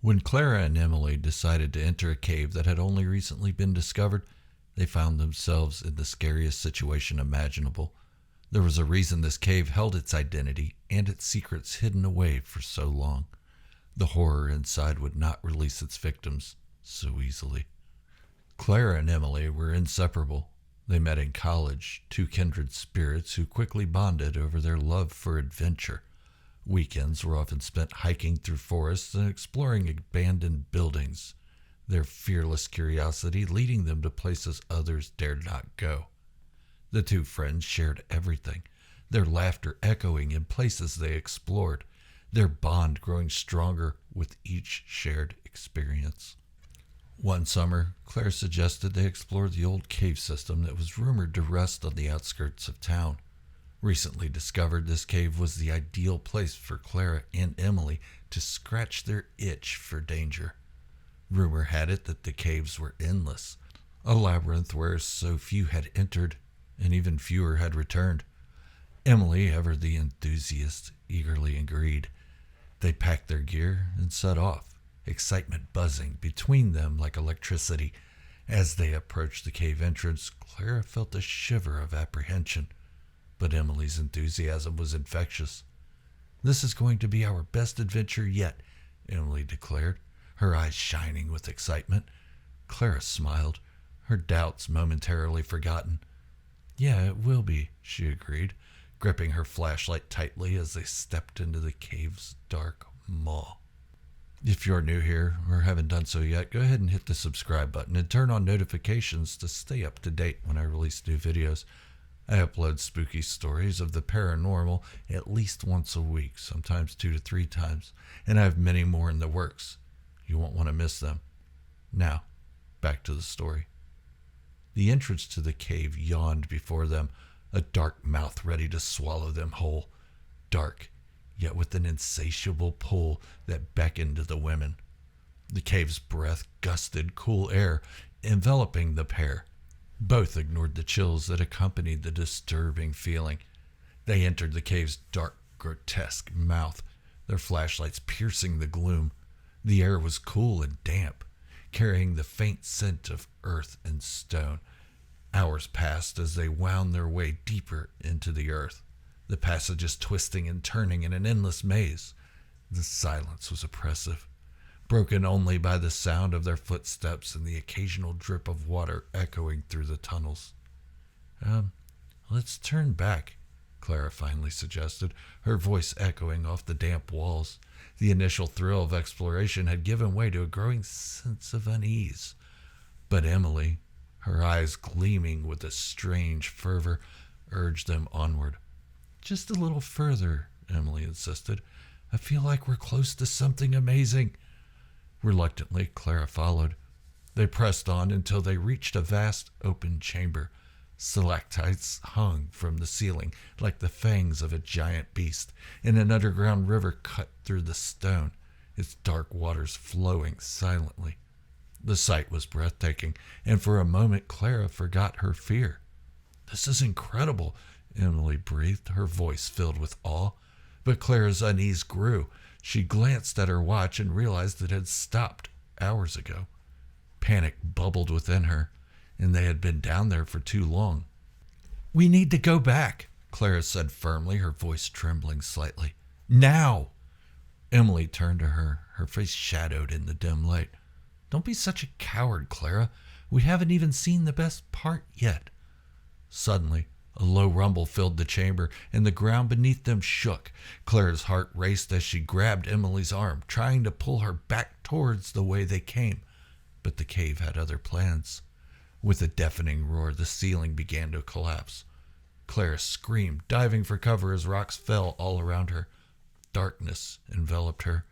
When Clara and Emily decided to enter a cave that had only recently been discovered, they found themselves in the scariest situation imaginable. There was a reason this cave held its identity and its secrets hidden away for so long. The horror inside would not release its victims so easily. Clara and Emily were inseparable. They met in college, two kindred spirits who quickly bonded over their love for adventure. Weekends were often spent hiking through forests and exploring abandoned buildings, their fearless curiosity leading them to places others dared not go. The two friends shared everything, their laughter echoing in places they explored, their bond growing stronger with each shared experience. One summer, Claire suggested they explore the old cave system that was rumored to rest on the outskirts of town. Recently discovered, this cave was the ideal place for Clara and Emily to scratch their itch for danger. Rumor had it that the caves were endless, a labyrinth where so few had entered and even fewer had returned. Emily, ever the enthusiast, eagerly agreed. They packed their gear and set off, excitement buzzing between them like electricity. As they approached the cave entrance, Clara felt a shiver of apprehension. But Emily's enthusiasm was infectious. "This is going to be our best adventure yet," Emily declared, her eyes shining with excitement. Clara smiled, her doubts momentarily forgotten. "Yeah, it will be," she agreed, gripping her flashlight tightly as they stepped into the cave's dark maw. If you're new here or haven't done so yet, go ahead and hit the subscribe button and turn on notifications to stay up to date when I release new videos. I upload spooky stories of the paranormal at least once a week, sometimes 2 to 3 times, and I have many more in the works. You won't want to miss them. Now, back to the story. The entrance to the cave yawned before them, a dark mouth ready to swallow them whole. Dark, yet with an insatiable pull that beckoned to the women. The cave's breath gusted cool air, enveloping the pair. Both ignored the chills that accompanied the disturbing feeling. They entered the cave's dark, grotesque mouth, their flashlights piercing the gloom. The air was cool and damp, carrying the faint scent of earth and stone. Hours passed as they wound their way deeper into the earth, the passages twisting and turning in an endless maze. The silence was oppressive, broken only by the sound of their footsteps and the occasional drip of water echoing through the tunnels. Let's turn back," Clara finally suggested, her voice echoing off the damp walls. The initial thrill of exploration had given way to a growing sense of unease. But Emily, her eyes gleaming with a strange fervor, urged them onward. "Just a little further," Emily insisted. "I feel like we're close to something amazing." Reluctantly, Clara followed. They pressed on until they reached a vast open chamber. Stalactites hung from the ceiling like the fangs of a giant beast, and an underground river cut through the stone, its dark waters flowing silently. The sight was breathtaking, and for a moment Clara forgot her fear. "This is incredible," Emily breathed, her voice filled with awe. But Clara's unease grew. She glanced at her watch and realized it had stopped hours ago. Panic bubbled within her, and they had been down there for too long. "We need to go back," Clara said firmly, her voice trembling slightly. "Now!" Emily turned to her, her face shadowed in the dim light. "Don't be such a coward, Clara. We haven't even seen the best part yet." Suddenly, a low rumble filled the chamber, and the ground beneath them shook. Clara's heart raced as she grabbed Emily's arm, trying to pull her back towards the way they came. But the cave had other plans. With a deafening roar, the ceiling began to collapse. Clara screamed, diving for cover as rocks fell all around her. Darkness enveloped her,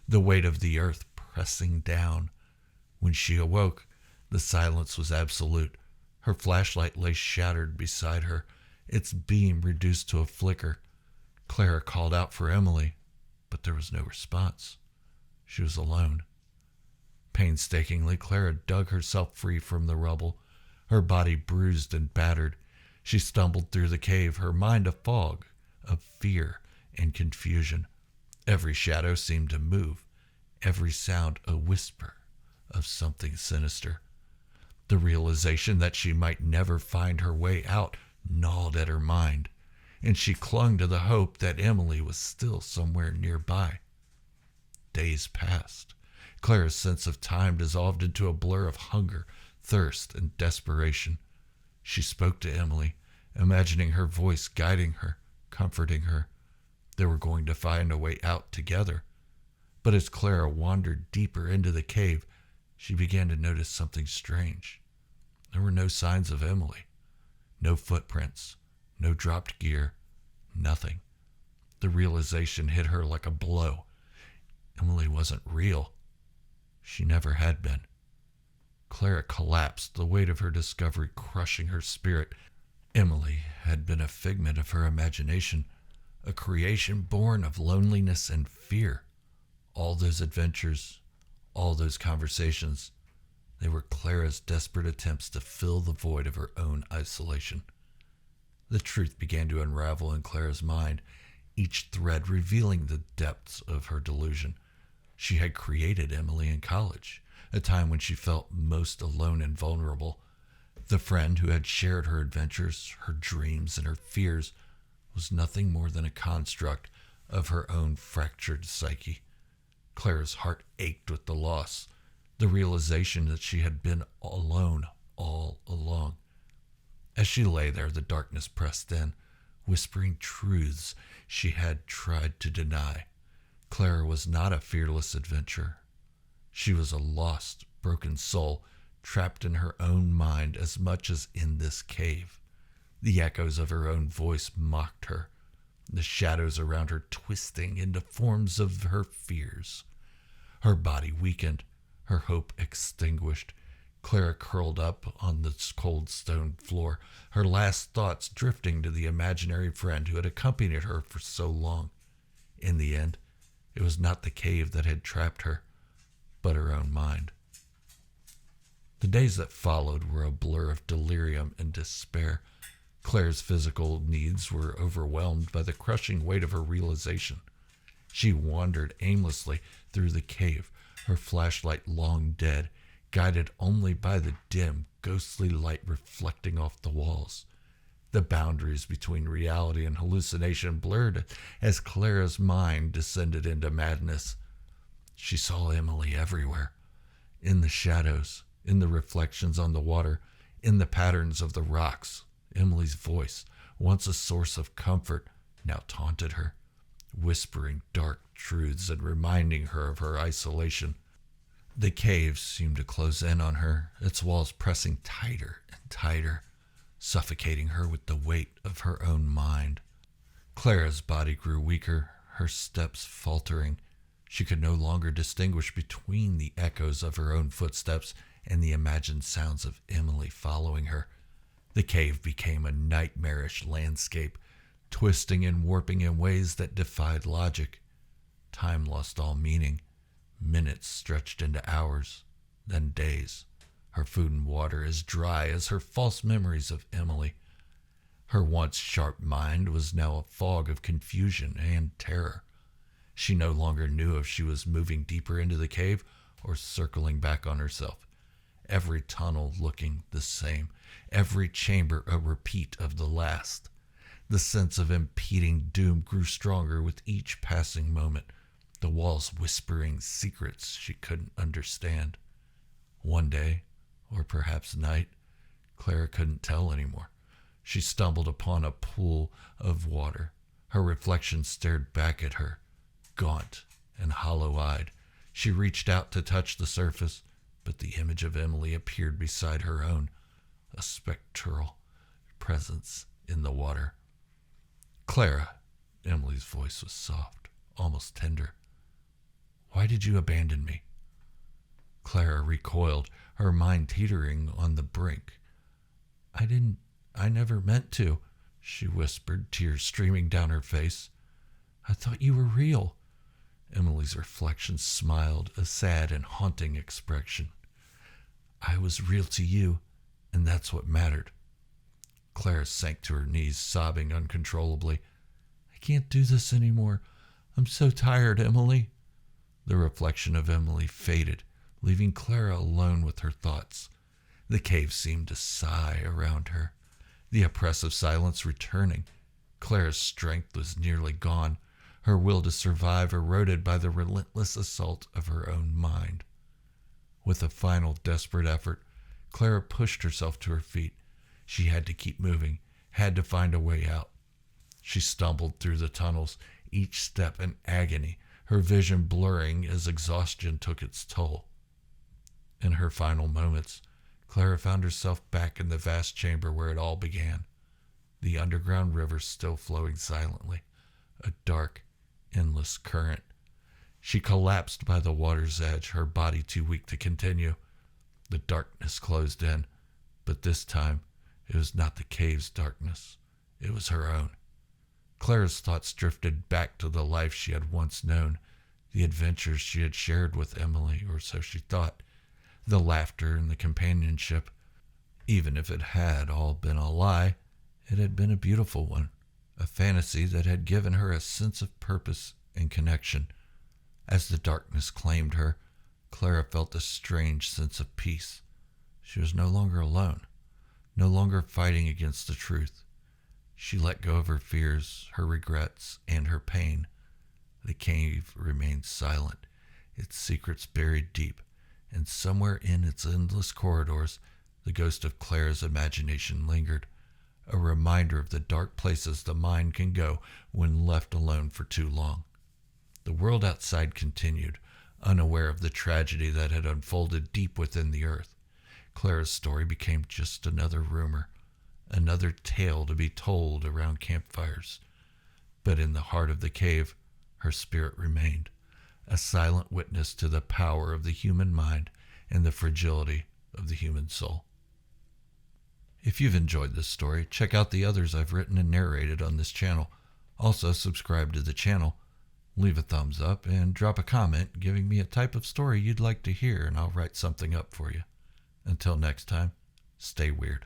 the weight of the earth pressing down. When she awoke, the silence was absolute. Her flashlight lay shattered beside her, its beam reduced to a flicker. Clara called out for Emily, but there was no response. She was alone. Painstakingly, Clara dug herself free from the rubble, her body bruised and battered. She stumbled through the cave, her mind a fog of fear and confusion. Every shadow seemed to move, every sound a whisper of something sinister. The realization that she might never find her way out gnawed at her mind, and she clung to the hope that Emily was still somewhere nearby. Days passed. Clara's sense of time dissolved into a blur of hunger, thirst, and desperation. She spoke to Emily, imagining her voice guiding her, comforting her. They were going to find a way out together. But as Clara wandered deeper into the cave, she began to notice something strange. There were no signs of Emily. No footprints, no dropped gear, nothing. The realization hit her like a blow. Emily wasn't real. She never had been. Clara collapsed, the weight of her discovery crushing her spirit. Emily had been a figment of her imagination, a creation born of loneliness and fear. All those adventures, all those conversations, they were Clara's desperate attempts to fill the void of her own isolation. The truth began to unravel in Clara's mind, each thread revealing the depths of her delusion. She had created Emily in college, a time when she felt most alone and vulnerable. The friend who had shared her adventures, her dreams, and her fears was nothing more than a construct of her own fractured psyche. Clara's heart ached with the loss, the realization that she had been alone all along. As she lay there, the darkness pressed in, whispering truths she had tried to deny. Clara was not a fearless adventurer. She was a lost, broken soul, trapped in her own mind as much as in this cave. The echoes of her own voice mocked her, the shadows around her twisting into forms of her fears. Her body weakened, her hope extinguished. Clara curled up on the cold stone floor, her last thoughts drifting to the imaginary friend who had accompanied her for so long. In the end, it was not the cave that had trapped her, but her own mind. The days that followed were a blur of delirium and despair. Clara's physical needs were overwhelmed by the crushing weight of her realization. She wandered aimlessly through the cave, her flashlight long dead, guided only by the dim, ghostly light reflecting off the walls. The boundaries between reality and hallucination blurred as Clara's mind descended into madness. She saw Emily everywhere, in the shadows, in the reflections on the water, in the patterns of the rocks. Emily's voice, once a source of comfort, now taunted her, whispering dark truths and reminding her of her isolation. The cave seemed to close in on her, its walls pressing tighter and tighter, suffocating her with the weight of her own mind. Clara's body grew weaker, her steps faltering. She could no longer distinguish between the echoes of her own footsteps and the imagined sounds of Emily following her. The cave became a nightmarish landscape, twisting and warping in ways that defied logic. Time lost all meaning. Minutes stretched into hours, then days. Her food and water as dry as her false memories of Emily. Her once sharp mind was now a fog of confusion and terror. She no longer knew if she was moving deeper into the cave or circling back on herself. Every tunnel looking the same, every chamber a repeat of the last. The sense of impending doom grew stronger with each passing moment, the walls whispering secrets she couldn't understand. One day, or perhaps night, Clara couldn't tell anymore. She stumbled upon a pool of water. Her reflection stared back at her, gaunt and hollow-eyed. She reached out to touch the surface, but the image of Emily appeared beside her own, a spectral presence in the water. Clara, Emily's voice was soft, almost tender. Why did you abandon me? Clara recoiled, her mind teetering on the brink. I never meant to, she whispered, tears streaming down her face. I thought you were real. Emily's reflection smiled, a sad and haunting expression. I was real to you, and that's what mattered. Clara sank to her knees, sobbing uncontrollably. I can't do this anymore. I'm so tired, Emily. The reflection of Emily faded, leaving Clara alone with her thoughts. The cave seemed to sigh around her, the oppressive silence returning. Clara's strength was nearly gone, her will to survive eroded by the relentless assault of her own mind. With a final desperate effort, Clara pushed herself to her feet. She had to keep moving, had to find a way out. She stumbled through the tunnels, each step an agony, her vision blurring as exhaustion took its toll. In her final moments, Clara found herself back in the vast chamber where it all began. The underground river still flowing silently, a dark, endless current. She collapsed by the water's edge, her body too weak to continue. The darkness closed in, but this time it was not the cave's darkness. It was her own. Clara's thoughts drifted back to the life she had once known, the adventures she had shared with Emily, or so she thought, the laughter and the companionship. Even if it had all been a lie, it had been a beautiful one, a fantasy that had given her a sense of purpose and connection. As the darkness claimed her, Clara felt a strange sense of peace. She was no longer alone, no longer fighting against the truth. She let go of her fears, her regrets, and her pain. The cave remained silent, its secrets buried deep, and somewhere in its endless corridors, the ghost of Clara's imagination lingered, a reminder of the dark places the mind can go when left alone for too long. The world outside continued, unaware of the tragedy that had unfolded deep within the earth. Clara's story became just another rumor, another tale to be told around campfires. But in the heart of the cave, her spirit remained, a silent witness to the power of the human mind and the fragility of the human soul. If you've enjoyed this story, check out the others I've written and narrated on this channel. Also, subscribe to the channel, leave a thumbs up, and drop a comment giving me a type of story you'd like to hear, and I'll write something up for you. Until next time, stay weird.